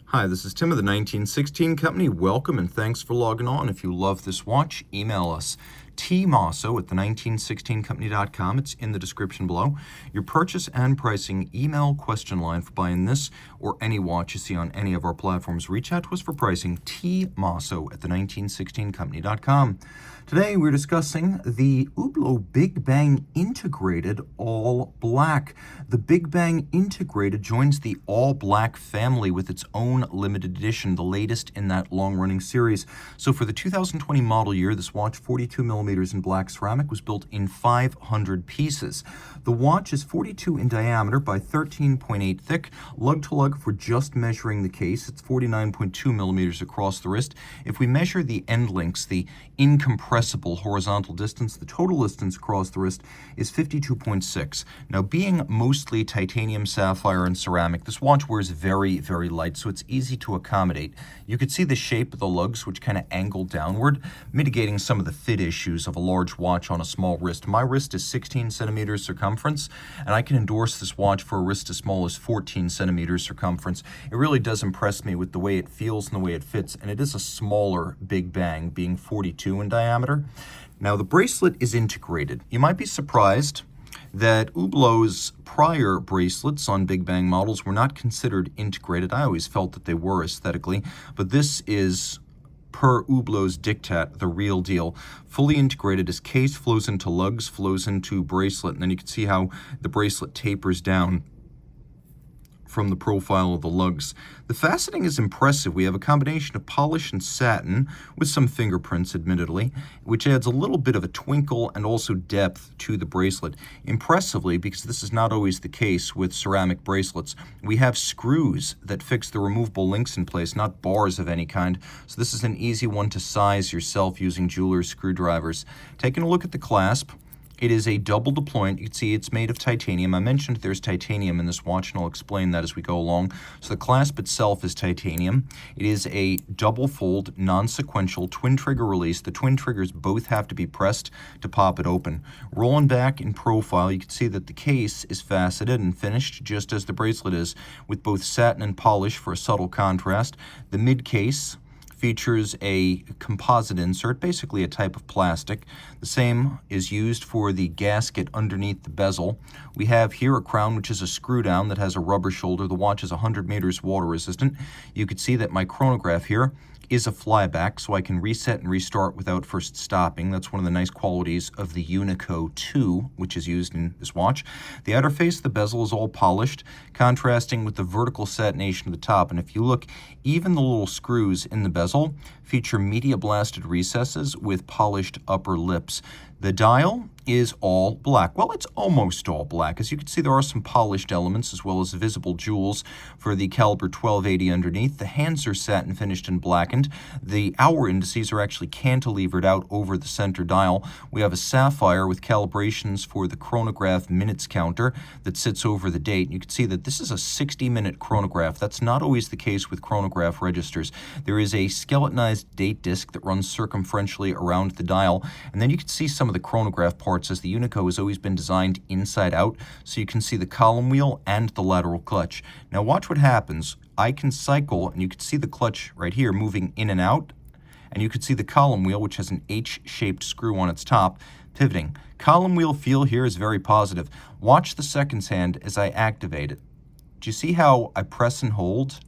Hi, this is Tim of the 1916 Company. Welcome and thanks for logging on. If you love this watch, email us. Team Mosso at the1916company.com. It's in the description below. Your purchase and pricing email question line for buying this or any watch you see on any of our platforms. Reach out to us for pricing. Mosso at the1916company.com. Today we're discussing the Hublot Big Bang Integrated All Black. The Big Bang Integrated joins the All Black family with its own limited edition, the latest in that long-running series. So for the 2020 model year, this watch, 42 millimeters in black ceramic, was built in 500 pieces. The watch is 42 in diameter by 13.8 thick, lug-to-lug for just measuring the case. It's 49.2 millimeters across the wrist. If we measure the end links, the incompressible horizontal distance, the total distance across the wrist is 52.6. Now, being mostly titanium, sapphire, and ceramic, this watch wears very, very light, so it's easy to accommodate. You could see the shape of the lugs, which kind of angle downward, mitigating some of the fit issues of a large watch on a small wrist. My wrist is 16 centimeters circumference, and I can endorse this watch for a wrist as small as 14 centimeters circumference. It really does impress me with the way it feels and the way it fits, and it is a smaller Big Bang, being 42 in diameter. Now, the bracelet is integrated. You might be surprised that Hublot's prior bracelets on Big Bang models were not considered integrated. I always felt that they were aesthetically, but this is, per Hublot's diktat, the real deal. Fully integrated, as case flows into lugs, flows into bracelet, and then you can see how the bracelet tapers down from the profile of the lugs. The faceting is impressive. We have a combination of polish and satin with some fingerprints, admittedly, which adds a little bit of a twinkle and also depth to the bracelet. Impressively, because this is not always the case with ceramic bracelets, we have screws that fix the removable links in place, not bars of any kind. So this is an easy one to size yourself using jeweler's screwdrivers. Taking a look at the clasp, it is a double deployant. You can see it's made of titanium. I mentioned there's titanium in this watch, and I'll explain that as we go along. So the clasp itself is titanium. It is a double fold, non-sequential twin trigger release. The twin triggers both have to be pressed to pop it open. Rolling back in profile, you can see that the case is faceted and finished just as the bracelet is, with both satin and polish for a subtle contrast. The mid case features a composite insert, basically a type of plastic. The same is used for the gasket underneath the bezel. We have here a crown, which is a screw down that has a rubber shoulder. The watch is 100 meters water resistant. You can see that my chronograph here is a flyback, so I can reset and restart without first stopping. That's one of the nice qualities of the Unico 2, which is used in this watch. The outer face of the bezel is all polished, contrasting with the vertical satination of the top. And if you look, even the little screws in the bezel feature media blasted recesses with polished upper lips. The dial is all black. Well, it's almost all black. As you can see, there are some polished elements as well as visible jewels for the caliber 1280 underneath. The hands are satin finished and blackened. The hour indices are actually cantilevered out over the center dial. We have a sapphire with calibrations for the chronograph minutes counter that sits over the date. You can see that this is a 60-minute chronograph. That's not always the case with chronograph registers. There is a skeletonized date disc that runs circumferentially around the dial, and then you can see some of the chronograph parts, as the Unico has always been designed inside out, so you can see the column wheel and the lateral clutch. Now watch what happens. I can cycle, and you can see the clutch right here moving in and out, and you can see the column wheel, which has an H-shaped screw on its top, pivoting. Column wheel feel here is very positive. Watch the seconds hand as I activate it. Do you see how I press and hold?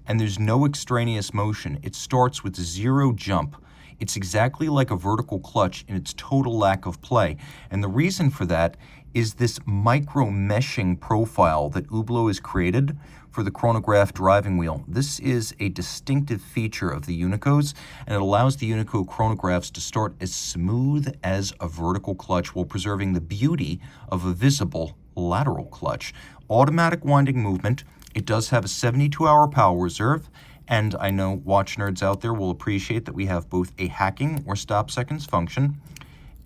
And there's no extraneous motion. It starts with zero jump. It's exactly like a vertical clutch in its total lack of play. And the reason for that is this micro-meshing profile that Hublot has created for the chronograph driving wheel. This is a distinctive feature of the Unicos, and it allows the Unico chronographs to start as smooth as a vertical clutch while preserving the beauty of a visible lateral clutch. Automatic winding movement. It does have a 72-hour power reserve, and I know watch nerds out there will appreciate that we have both a hacking or stop seconds function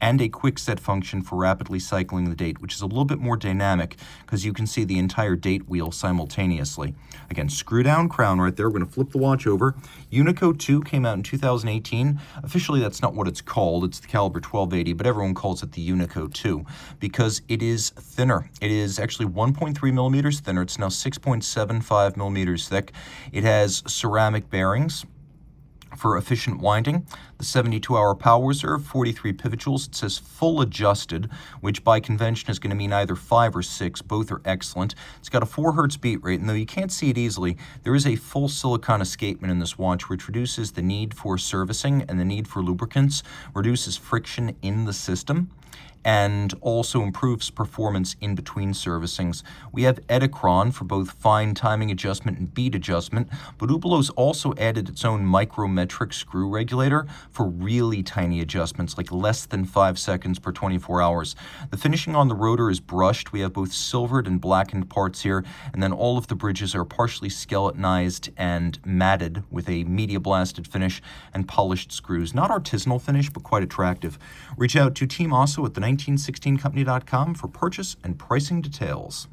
and a quick set function for rapidly cycling the date, which is a little bit more dynamic because you can see the entire date wheel simultaneously. Again, screw down crown right there. We're going to flip the watch over. Unico 2 came out in 2018. Officially, that's not what it's called. It's the caliber 1280, but everyone calls it the Unico 2 because it is thinner. It is actually 1.3 millimeters thinner. It's now 6.75 millimeters thick. It has ceramic bearings for efficient winding. The 72-hour power reserve, 43 pivot-joules. It says full adjusted, which by convention is going to mean either 5 or 6. Both are excellent. It's got a 4 hertz beat rate, and though you can't see it easily, there is a full silicone escapement in this watch, which reduces the need for servicing and the need for lubricants, reduces friction in the system, and also improves performance in between servicings. We have Edicron for both fine timing adjustment and beat adjustment, but Hublot's also added its own micrometric screw regulator for really tiny adjustments, like less than 5 seconds per 24 hours. The finishing on the rotor is brushed. We have both silvered and blackened parts here, and then all of the bridges are partially skeletonized and matted with a media blasted finish and polished screws. Not artisanal finish, but quite attractive. Reach out to Team Mosso at the 1916company.com for purchase and pricing details.